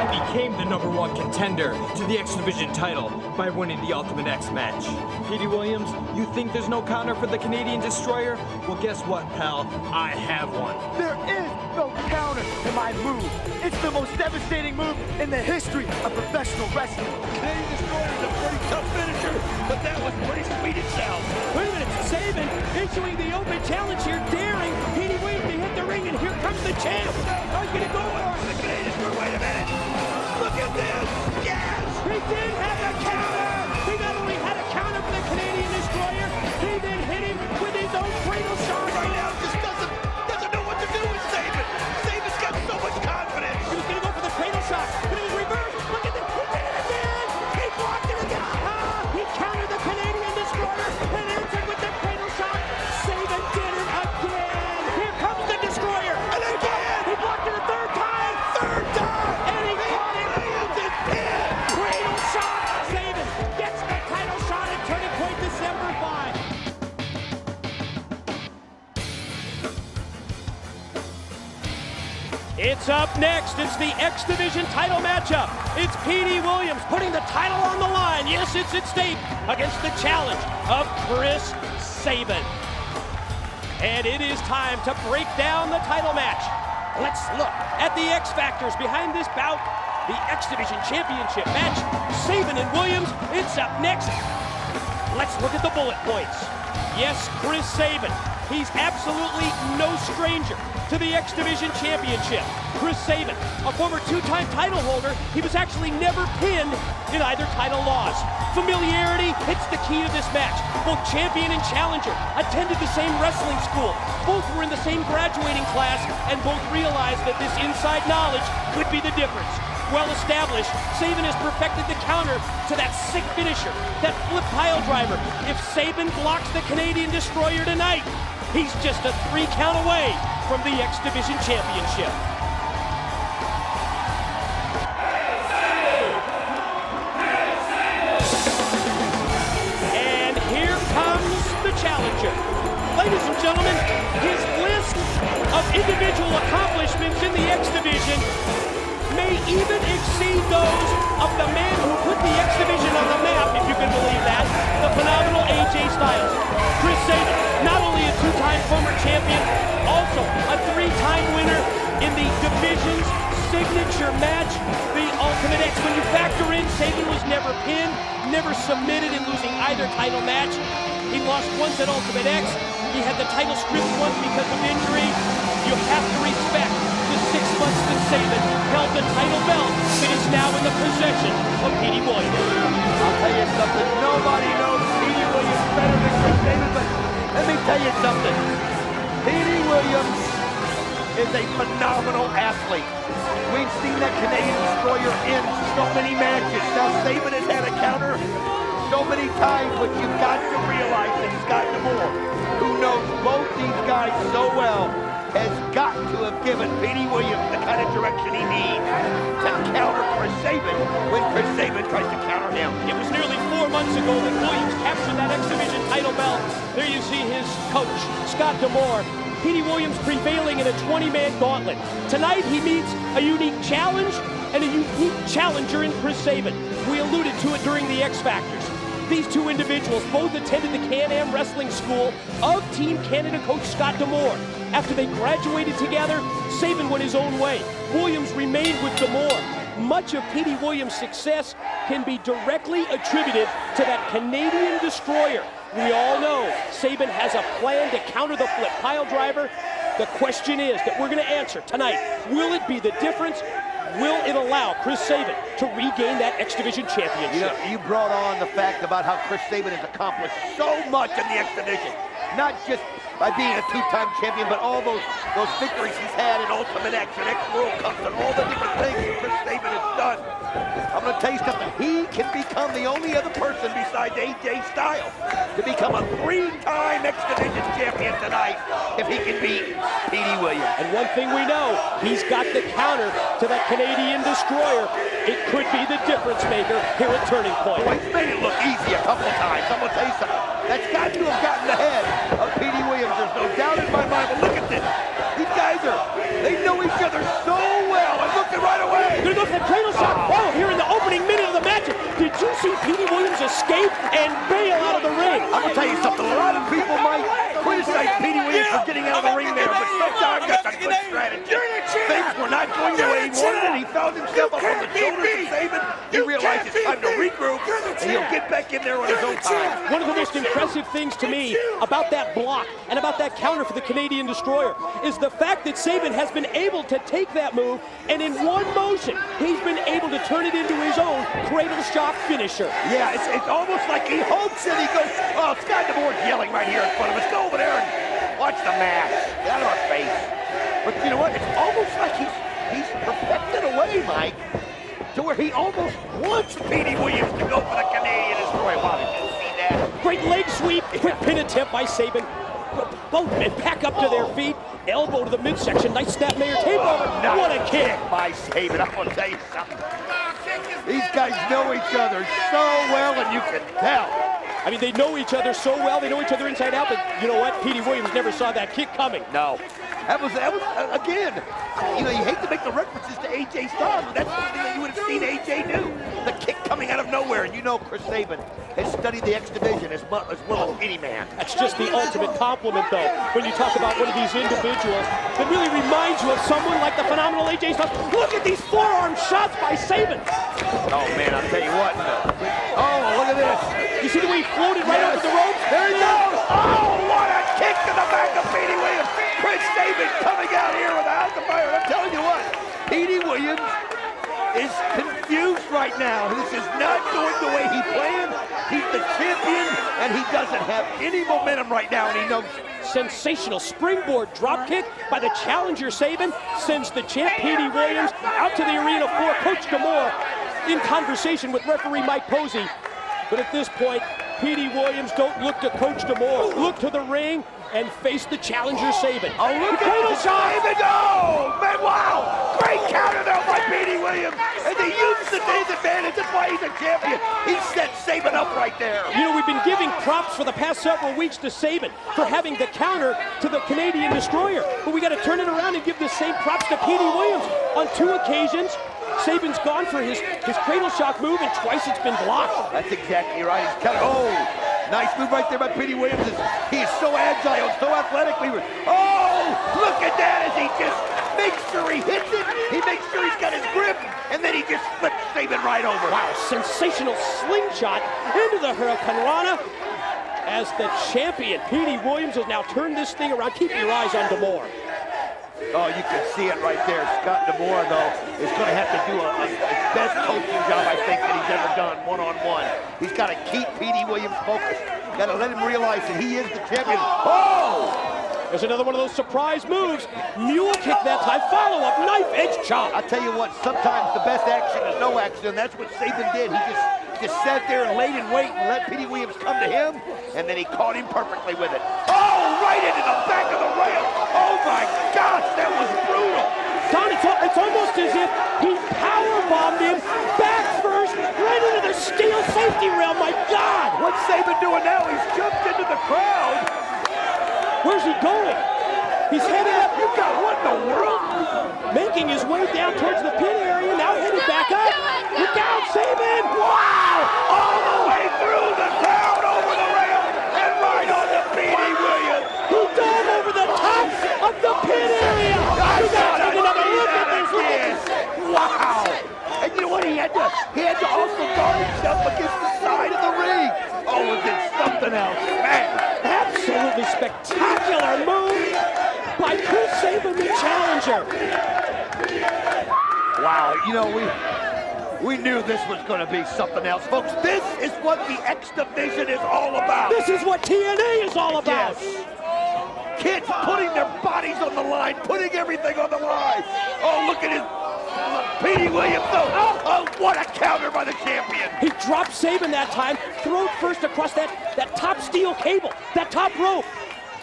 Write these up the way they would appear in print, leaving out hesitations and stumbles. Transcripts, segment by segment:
and became the #1 contender to the X Division title by winning the Ultimate X match. Petey Williams, you think there's no counter for the Canadian Destroyer? Well, guess what, pal? I have one. There is no counter to my move. It's the most devastating move in the history of professional wrestling. Canadian Destroyer is a pretty tough finisher, but that was pretty sweet itself. Wait a minute, Sabin issuing the open challenge here, daring Petey Williams to hit the ring, and here comes the champ. How are you gonna go on? The Canadian Destroyer, wait a minute. Look at this. Yes! He did have a counter. He not only had a counter for the Canadian Destroyer, he then hit him with his own cradle shot. Right now, just doesn't know what to do with Sabin. Sabin's got so much confidence. He was gonna go for the cradle shot, but it was reversed. Look at this. He did it again. He blocked it again. He countered the Canadian Destroyer and answered with the cradle shot. Sabin did it again. Here comes the Destroyer. And again. He blocked it a third time. Third time. And he caught it. Cradle shot. Sabin gets the title shot at Turning Point December 5. It's up next. It's the X Division title matchup. It's Petey Williams putting the title on the line. Yes, it's at stake against the challenge of Chris Sabin. And it is time to break down the title match. Let's look at the X Factors behind this bout. The X Division Championship match. Sabin and Williams, it's up next. Let's look at the bullet points. Yes, Chris Sabin. He's absolutely no stranger to the X Division Championship. Chris Sabin, a former two-time title holder, he was actually never pinned in either title loss. Familiarity, it's the key to this match. Both champion and challenger attended the same wrestling school. Both were in the same graduating class, and both realized that this inside knowledge could be the difference. Well established, Sabin has perfected the counter to that sick finisher, that flip pile driver. If Sabin blocks the Canadian Destroyer tonight, he's just a 3 count away from the X Division Championship. And here comes the challenger. Ladies and gentlemen, his list of individual accomplishments in the X Division may even exceed those of the man who put the X Division on the map, if you can believe that, the phenomenal AJ Styles. Chris Sabin, not only a two-time former champion, also a 3-time winner in the division's signature match, the Ultimate X. When you factor in, Sabin was never pinned, never submitted in losing either title match. He lost once at Ultimate X. He had the title stripped once because of injury. You have to respect the 6 months that Sabin held the title belt. It is now in the possession of Petey Williams. I'll tell you something, nobody knows Petey Williams better than Chris Sabin, but let me tell you something. Petey Williams is a phenomenal athlete. We've seen that Canadian Destroyer in so many matches. Now Sabin has had a counter so many times, but you've got to realize that he's gotten more. Who knows both these guys so well has got to have given Petey Williams the kind of direction he needs to counter Chris Sabin when Chris Sabin tries to counter him. It was nearly 4 months ago that Williams captured that X Division title belt. There you see his coach, Scott D'Amore. Petey Williams prevailing in a 20-man gauntlet. Tonight he meets a unique challenge and a unique challenger in Chris Sabin. We alluded to it during the X Factors. These two individuals both attended the Can-Am Wrestling School of Team Canada coach Scott D'Amore. After they graduated together, Sabin went his own way. Williams remained with D'Amore. Much of Petey Williams' success can be directly attributed to that Canadian Destroyer. We all know Sabin has a plan to counter the flip pile driver. The question is that we're going to answer tonight. Will it be the difference? Will it allow Chris Sabin to regain that X Division championship? You know, you brought on the fact about how Chris Sabin has accomplished so much in the X Division. Not just by being a 2-time champion, but all those victories he's had in Ultimate X and X World Cups and all the different things that Chris Sabin has done. I'm going to tell you something. He can become the only other person besides AJ Styles to become a 3-time X Division champion tonight if he can beat Petey Williams. And one thing we know, he's got the counter to that Canadian Destroyer. It could be the difference maker here at Turning Point. Well, he's made it look easy a couple of times. I'm going to tell you something. That's got to have gotten the head of Petey Williams. There's no doubt in my mind. But look at this. These guys they know each other so well. And look at right away. gonna go for the cradle shot. Oh, here in the opening minute of the match, did you see Petey Williams escape and bail out of the ring? I'm gonna tell you something. A lot of people might criticize Petey Williams for getting out of the ring there, but sometimes that's a good strategy. Things were not going the way he wanted, and he found himself up on the shoulders of Sabin. He realized it's time to regroup, and he'll get back in there on his own time. One of the most impressive things to me about that block and about that counter for the Canadian Destroyer is the fact that Sabin has been able to take that move, and in one motion, he's been able to turn it into his own cradle shot finisher. Yeah, it's almost like he hopes it. He goes, oh, Scott D'Amore's yelling right here in front of us. Go over there and watch the match. Get out of our face. But you know what? It's almost like he's perfected a way, Mike, to where he almost wants Petey Williams to go for the Canadian Destroyer. Wow, did you see that? Great leg sweep, quick pin attempt by Sabin. Both men back up to their feet, elbow to the midsection, nice snapmare takeover. What a kick by Sabin. I'm gonna tell you something. These guys know each other so well, and you can tell. I mean, they know each other so well, they know each other inside out, but you know what? Petey Williams never saw that kick coming. No. That was again, you know, you hate to make the references to AJ Styles, but that's something that you would have seen AJ do. The kick coming out of nowhere, and you know Chris Sabin has studied the X Division as well as any man. That's just the ultimate compliment, though, when you talk about one of these individuals that really reminds you of someone like the phenomenal AJ Styles. Look at these forearm shots by Sabin. Oh, man, I'll tell you what. Oh, look at this. You see the way he floated right over the ropes? There he goes. Oh, what a kick to the back of Petey Williams. Chris Sabin coming out here without the fire. I'm telling you what, Petey Williams is confused right now. This is not going the way he planned. He's the champion, and he doesn't have any momentum right now, and he knows it. Sensational springboard dropkick by the challenger Sabin sends the champ Petey Williams out to the arena floor. Coach D'Amore in conversation with referee Mike Posey. But at this point, Petey Williams don't look to Coach D'Amore. Look to the ring and face the challenger Sabin. Oh, look at Sabin! Oh, man, wow! Great counter there by Petey Williams. And they use the day's advantage. That's why he's a champion. He set Sabin up right there. You know, we've been giving props for the past several weeks to Sabin for having the counter to the Canadian Destroyer. But we got to turn it around and give the same props to Petey Williams. On 2 occasions, Sabin's gone for his cradle shock move, and twice it's been blocked. That's exactly right. He's cut. Oh, nice move right there by Petey Williams. He is so agile, so athletic. Oh, look at that as he just makes sure he hits it. He makes sure he's got his grip, and then he just flips Sabin right over. Wow, sensational slingshot into the Hurricane Rana as the champion, Petey Williams, has now turned this thing around. Keep your eyes on D'Amore. Oh, you can see it right there. Scott D'Amore, though, is going to have to do his best coaching job, I think, that he's ever done one-on-one. He's got to keep Petey Williams focused. Got to let him realize that he is the champion. Oh! There's another one of those surprise moves. Mule kick that time. Follow-up knife edge chop. I tell you what, sometimes the best action is no action, and that's what Sabin did. He just sat there and laid in wait and let Petey Williams come to him, and then he caught him perfectly with it. Oh, right into the back of the rail. Oh, my gosh, that was brutal. Don, it's almost as if he powerbombed him back first, right into the steel safety rail. My God! What's Sabin doing now? He's jumped into the crowd. Where's he going? He's headed up. You got what in the world? Making his way down towards the pit area, now headed back up. Look out, Sabin! Wow! All the way through the crowd, over the rail, and right on to Petey Williams. He dove over the top of the pit area. You gotta take another look at this. Look at this. Wow! And you know what? He had to also guard himself against the side of the ring. Oh, was it something else, man? Absolutely spectacular move by Chris Sabin, the challenger. Wow, you know, we knew this was going to be something else. Folks, this is what the X Division is all about. This is what TNA is all about. Yes. Kids putting their bodies on the line, putting everything on the line. Oh, look at his Petey Williams, though. Oh, what a counter by the champion. He dropped Sabin that time, throat first across that top steel cable, that top rope.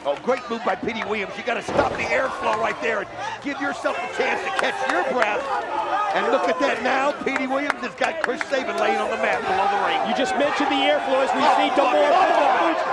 Oh, great move by Petey Williams. You got to stop the airflow right there and give yourself a chance to catch your breath. And look at that now. Petey Williams has got Chris Sabin laying on the mat below the ring. You just mentioned the airflow as we see D'Amore put the boots.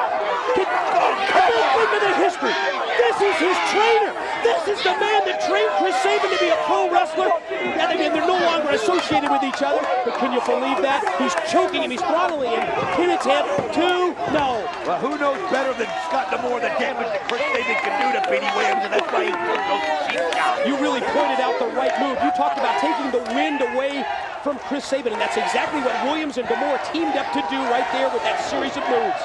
Think of the history. This is his trainer. This is the man that trained Chris Sabin to be a pro wrestler. And again, they're no longer They're associated with each other, but can you believe that? He's choking him, he's throttling him. Pin attempt, 2, no. Well, who knows better than Scott D'Amore the damage that Chris Sabin can do to Petey Williams, and that's why he took those cheap shots. You really pointed out the right move. You talked about taking the wind away from Chris Sabin, and that's exactly what Williams and D'Amore teamed up to do right there with that series of moves.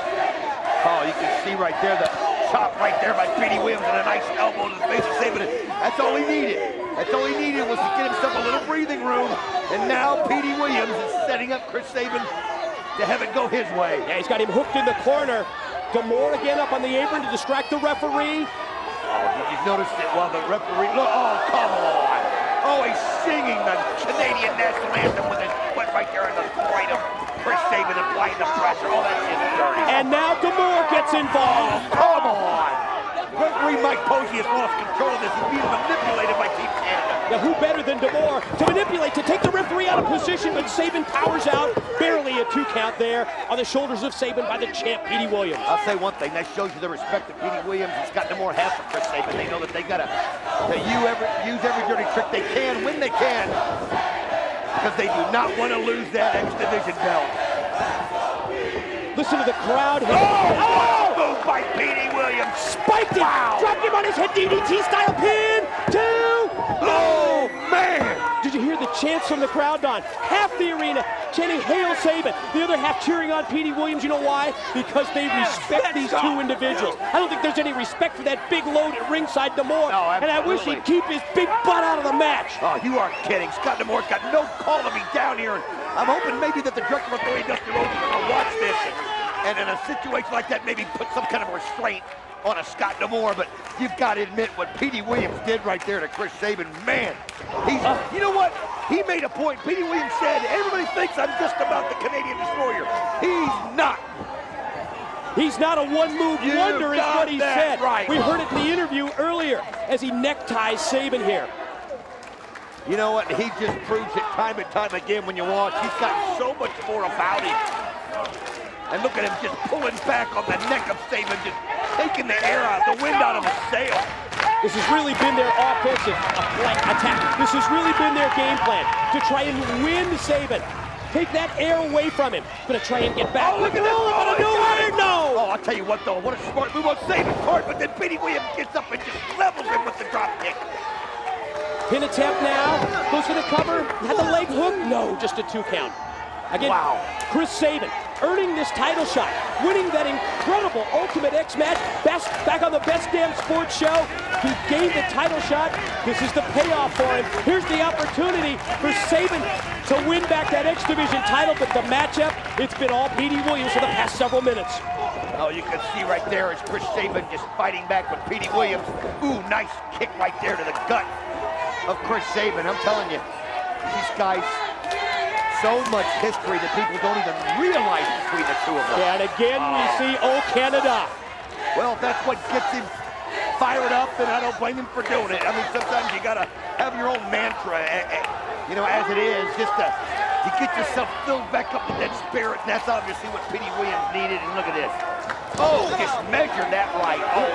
Oh, you can see right there the chop right there by Petey Williams and a nice elbow to the face of Sabin. That's all he needed. That's all he needed was to get himself a little breathing room. And now Petey Williams is setting up Chris Sabin to have it go his way. Yeah, he's got him hooked in the corner. D'Amore again up on the apron to distract the referee. Oh, did you notice it while the referee, look, oh, come on. Oh, he's singing the Canadian national anthem with his foot right there in the throat of Chris Sabin, applying the pressure. Oh, that's just dirty. And now D'Amore gets involved. Come on. Referee Mike Posey has lost control of this. He's being manipulated by Team Canada. Now who better than D'Amore to manipulate, to take the referee out of position, but Sabin powers out. Barely a 2 count there on the shoulders of Sabin by the champ, Petey Williams. I'll say one thing, that shows you the respect that Petey Williams and Scott D'Amore have for Chris Sabin. They know that they gotta use every dirty trick they can when they can, because they do not want to lose that X Division belt. Listen to the crowd here. Oh! Move by Petey Williams. Spiked it. Wow. Dropped him on his head. DDT style pin. 2. Oh, man. Did you hear the chants from the crowd, Don? Half the arena chanting Hail Sabin. The other half cheering on Petey Williams. You know why? Because they respect these 2 individuals. I don't think there's any respect for that big load at ringside D'Amore. No, and I wish he'd keep his big butt out of the match. Oh, you aren't kidding. Scott D'Amore's got no call to be down here. And I'm hoping maybe that the director of authority, Dusty Rhodes, is going to watch this. And in a situation like that, maybe put some kind of restraint on a Scott D'Amore. But you've got to admit what Petey Williams did right there to Chris Sabin. Man, he's, you know what? He made a point. Petey Williams said, everybody thinks I'm just about the Canadian Destroyer. He's not. He's not a one-move wonder is what he said. Right. We heard it in the interview earlier as he neckties Sabin here. You know what? He just proves it time and time again when you watch. He's got so much more about him. And look at him just pulling back on the neck of Sabin, just taking the air out, the wind out of his sail. This has really been their offensive attack. This has really been their game plan to try and win Sabin. Take that air away from him. Gonna try and get back. Oh, look at that. No! Oh, I'll tell you what, though. What a smart move on Sabin's part, but then Petey Williams gets up and just levels him with the drop kick. Pin attempt now. Goes for the cover. Had the leg hook. No, just a 2 count. Again, wow. Chris Sabin earning this title shot, winning that incredible Ultimate X match, back on the Best Damn Sports show. He gained the title shot. This is the payoff for him. Here's the opportunity for Sabin to win back that X Division title, but the matchup, it's been all Petey Williams for the past several minutes. Oh, you can see right there is Chris Sabin just fighting back with Petey Williams. Ooh, nice kick right there to the gut of Chris Sabin. I'm telling you, these guys, so much history that people don't even realize between the 2 of them. Yeah, and again we see Oh Canada. Well, if that's what gets him fired up, then I don't blame him for doing it. I mean, sometimes you gotta have your own mantra, you know, as it is, just to you get yourself filled back up with that spirit, and that's obviously what Petey Williams needed. And look at this. Oh, just measured that right. Oh,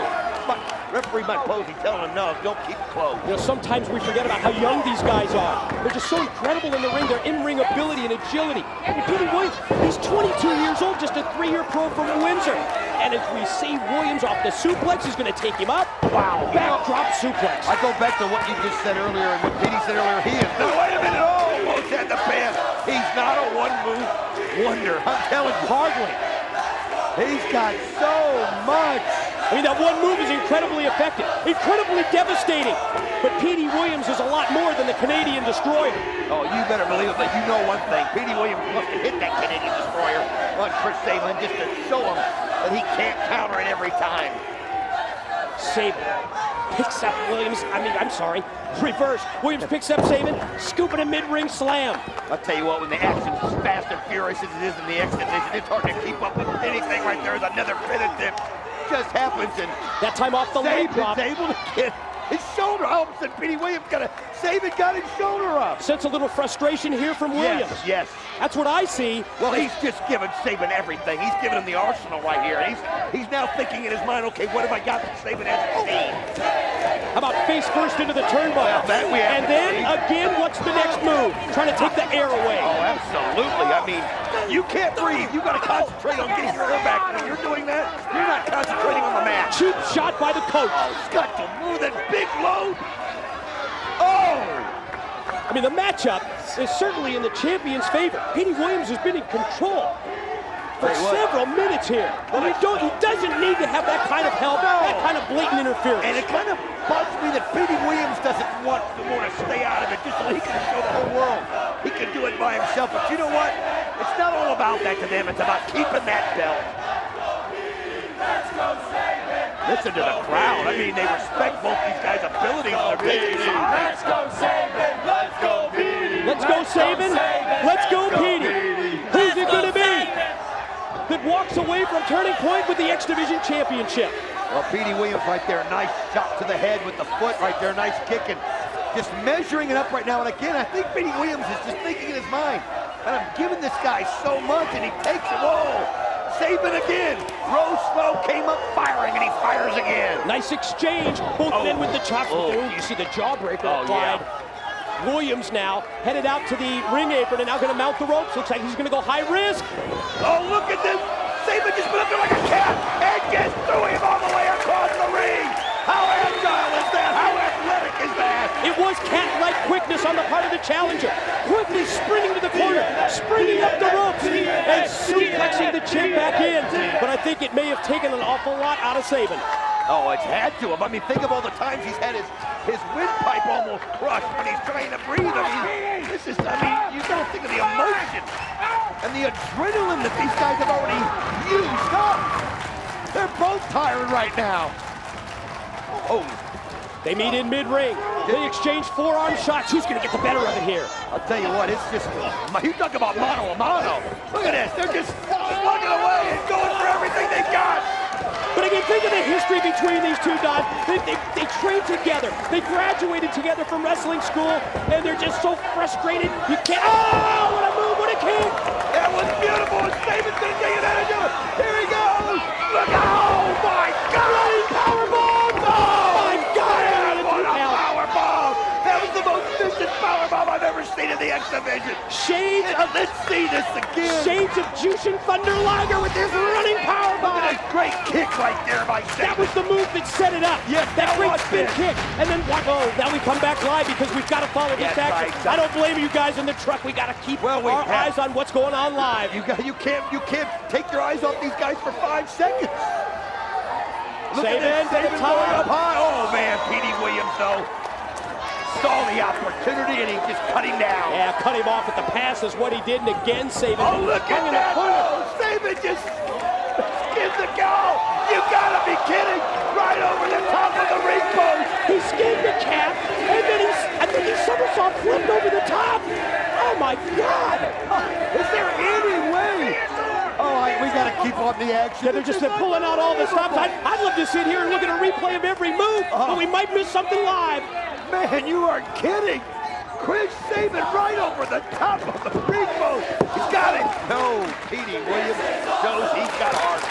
referee Mike Posey telling him no, don't keep it close. You know, sometimes we forget about how young these guys are. They're just so incredible in the ring, their in-ring ability and agility. And Petey Williams, he's 22 years old, just a 3-year pro from Windsor. And as we see Williams off the suplex, he's going to take him up. Wow. Backdrop suplex. I go back to what you just said earlier and what Petey said earlier. He is, no, wait a minute, almost had the pan. He's not a one-move wonder. I'm telling you. Hardly. He's got so much. I mean, that one move is incredibly effective, incredibly devastating. But Petey Williams is a lot more than the Canadian Destroyer. Oh, you better believe it, but you know one thing. Petey Williams must have hit that Canadian Destroyer on Chris Sabin just to show him that he can't counter it every time. Sabin picks up Williams, reverse. Williams picks up Sabin, scooping a mid-ring slam. I'll tell you what, when the action's as fast and furious as it is in the X Division, it's hard to keep up with anything right there. There's another pin attempt. Just happens, and that time off the leg drop. Sabin's able to get his shoulder. All of a sudden, Petey Williams Sabin got his shoulder up. Sense a little frustration here from Williams. Yes. That's what I see. Well, he's just giving Sabin everything. He's giving him the arsenal right here. He's now thinking in his mind, okay, what have I got that Sabin hasn't seen? How about face first into the turnbuckle? And then, again, what's the next move? Trying to take the air away. Oh, absolutely. I mean, you can't breathe. You got to concentrate on getting your air back. When you're doing that, you're not concentrating on the mat. Cheap shot by the coach. Oh, he's got to move that big load. Oh! I mean, the matchup is certainly in the champion's favor. Petey Williams has been in control for several minutes here. And he doesn't need to have that kind of help, that kind of blatant interference. And it kind of bugs me that Petey Williams doesn't want to stay out of it just so he can show the whole world he can do it by himself. But you know what? It's not all about that to them. It's about keeping that belt. Listen to the crowd. I mean, they respect both these guys' abilities. Let's go, Sabin! Let's go, Petey! Let's go, Sabin! Let's go, Petey! Who's it going to be that walks away from Turning Point with the X Division Championship? Well, Petey Williams right there. Nice shot to the head with the foot right there. Nice kicking. Just measuring it up right now. And again, I think Petey Williams is just thinking in his mind, and I'm giving this guy so much, and he takes it. Whoa! Sabin again. Rose Slow came up firing, and he fires again. Nice exchange. Both men with the chops. You see the jawbreaker applied. Yeah. Williams now headed out to the ring apron and now going to mount the ropes. Looks like he's going to go high risk. Oh, look at this. Sabin just went up there like a cat and just threw him all the way across the ring. How agile is that? How athletic is that? It was cat-like quickness on the part of the challenger. Quickly sprinting to the corner, sprinting up the ropes, and suplexing the champ back in. But I think it may have taken an awful lot out of Sabin. Oh, it's had to have. I mean, think of all the times he's had his windpipe almost crushed when he's trying to breathe. I mean, you don't think of the emotion and the adrenaline that these guys have already used up. They're both tired right now. Oh. They meet in mid-ring. They exchange forearm shots. Who's going to get the better of it here? I'll tell you what, it's just, you talk about mano a mano. Look at this, they're just slugging away and going for everything they got. But again, think of the history between these two, Don. They trained together. They graduated together from wrestling school, and they're just so frustrated. You can't, oh, what a move, what a kick. That was beautiful, and Sabin's going to take it out and do it. Here he goes. Look, oh my God. Running powerbomb. Oh my God. What a powerbomb. That was the most vicious powerbomb I've ever seen in the X Division. Shades of, let's see this again. Shades of Jushin Thunder Liger with this running powerbomb. Look at that great kick right there by Sabin. That was the move that set it up. Yes, that great spin kick. And then what? Oh, now we come back live because we've got to follow this action. Right. I don't blame you guys in the truck. We got to keep our eyes on what's going on live. You can't take your eyes off these guys for 5 seconds. Sabin going up high. Oh man, Petey Williams though saw the opportunity and he just cut him down. Yeah, cut him off at the pass is what he did, and again Sabin. Oh, look at that! Oh, Sabin just skinned the goal. You gotta be kidding! Right over the top of the ring post. He skinned the cap, and then I think he somersault flipped over the top. Oh my God! Is there any way? Oh, we gotta keep on the action. Yeah, they're pulling out all the stops. I'd love to sit here and look at a replay of every move, but we might miss something live. Man, you are kidding. Chris Sabin right over the top of the ring post. He's got it. No, Petey Williams shows he's got heart.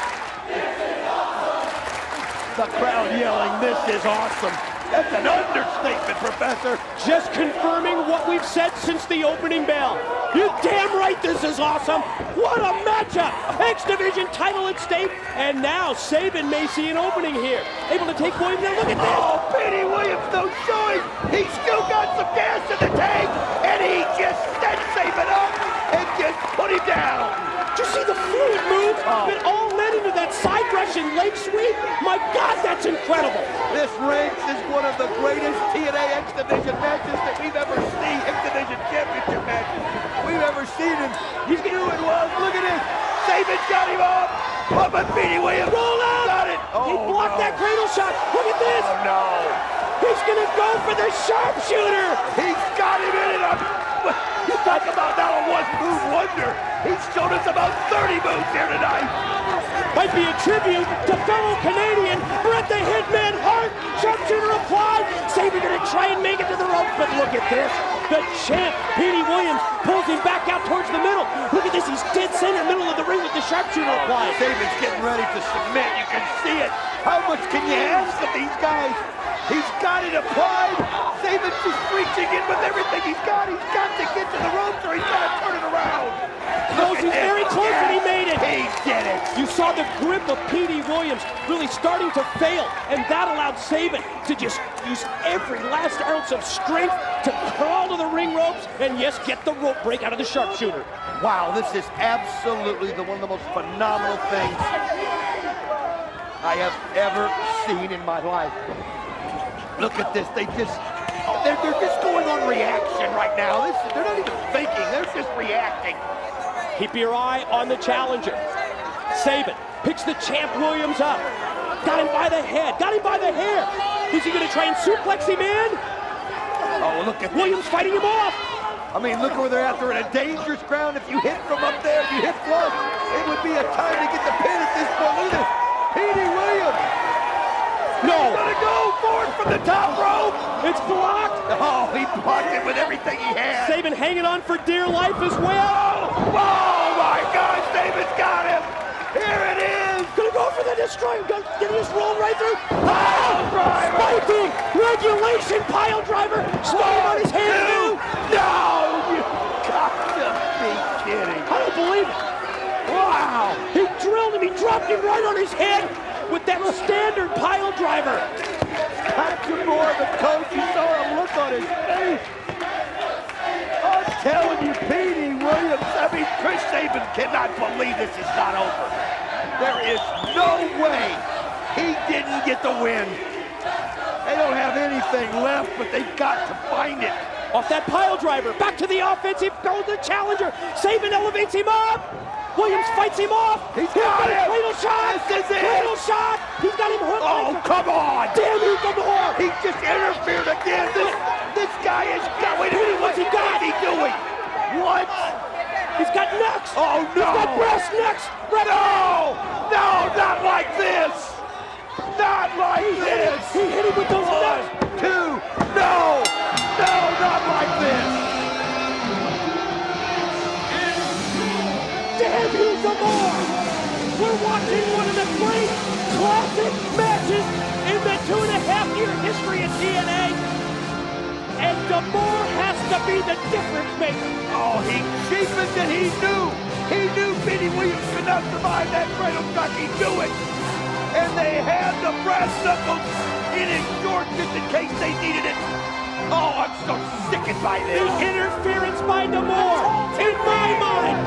The crowd yelling, this is awesome. That's an understatement, Professor. Just confirming what we've said since the opening bell. You're damn right this is awesome. What a matchup. X Division title at stake. And now Sabin may see an opening here. Able to take Williams. Now look at this. Oh, Petey Williams, no showing. He's still got some gas in the tank. And he just set Sabin up and just put him down. Did you see the fluid move that all led into that side rush and leg sweep? My God, that's incredible. This ranks as one of the greatest TNA X Division matches that we've ever seen. X Division Championship matches we've ever seen. And you knew it was. Look at this. Sabin got him up. Up and Petey Williams. Roll out. Got it. Oh, he blocked that cradle shot. Look at this. Oh, no. He's going to go for the sharpshooter. He's got him in it. You talk about now a one-move wonder. He's shown us about 30 moves here tonight. Might be a tribute to fellow Canadian Bret the Hitman Hart. Sharpshooter applied. Sabin going to try and make it to the ropes, but look at this. The champ, Petey Williams, pulls him back out towards the middle. Look at this, he's dead center, middle of the ring with the sharpshooter applied. Sabin's getting ready to submit. You can see it. How much can you ask of these guys? He's got it applied. Sabin's just reaching in with everything he's got. He's got to get to the ropes or he's got to turn it around. Knows he's very close and he made it. He did it. You saw the grip of Petey Williams really starting to fail, and that allowed Sabin to just use every last ounce of strength to crawl to the ring ropes and, yes, get the rope break out of the sharpshooter. Wow, this is absolutely one of the most phenomenal things I have ever seen in my life. Look at this. They're just going on reaction right now. They're not even thinking. They're just reacting. Keep your eye on the challenger. Sabin picks the champ Williams up. Got him by the head. Got him by the hair. Is he going to try and suplex him in? Oh, look at Williams fighting him off. I mean, look where they're at. They're in a dangerous ground. If you hit from up there, if you hit flush, it would be a time to get the pin at this point. Look at this. Petey Williams. No. He's going to go for it from the top rope. It's blocked. Oh, he blocked it with everything he had. Sabin hanging on for dear life as well. Oh, my God. Sabin's got him. Here it is. Gonna go for the destroyer. Did he just roll right through? Pile driver. Spiking. Regulation pile driver. Starting on his hand too. No, you got to be kidding. I don't believe it. Wow. He drilled him. He dropped him right on his head with that standard pile driver. More, the coach, you saw him look on his face. I'm telling you, Petey Williams, I mean, Chris Sabin cannot believe this is not over. There is no way he didn't get the win. They don't have anything left, but they've got to find it. Off that pile driver, back to the offensive, goes the challenger. Sabin elevates him up. Williams fights him off. He's got it. Cradle shot. This is it. Cradle shot. He's got him hooked. Oh, come on. Damn you, Gamora. He just interfered again. This guy is got. Wait a minute. What's he got? What is he doing? What? He's got necks. Oh, no. He's got breast necks. No. No, not like this. Not like this. He hit him with those necks. 1, 2. No. No, not like this. Damn you, Gamora. We're watching one of the great classic matches in the 2.5-year history of TNA. And Gamora has to be the difference maker. Oh, he cheapened and he knew. He knew Petey Williams could not survive that cradle shock. He knew it. And they had the brass knuckles in his short just in case they needed it. Oh, I'm so sickened by this. The interference by Gamora, in my mind,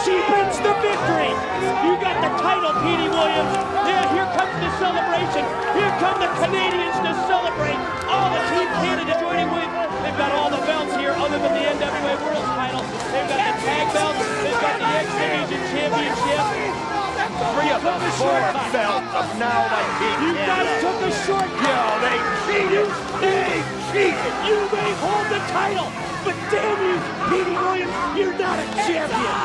she brings the victory. You got the title, Petey Williams. Yeah, here comes the celebration. Here come the Canadians to celebrate. All the Team Canada joining with. They've got all the belts here other than the NWA World title. They've got the tag belts. They've got the X Division Championship. 3 of the 4 belts of now like Team You guys Canada. took a shortcut. Yo, they cheated. They cheated. You may hold the title, but damn you, Petey Williams, you're not a champion.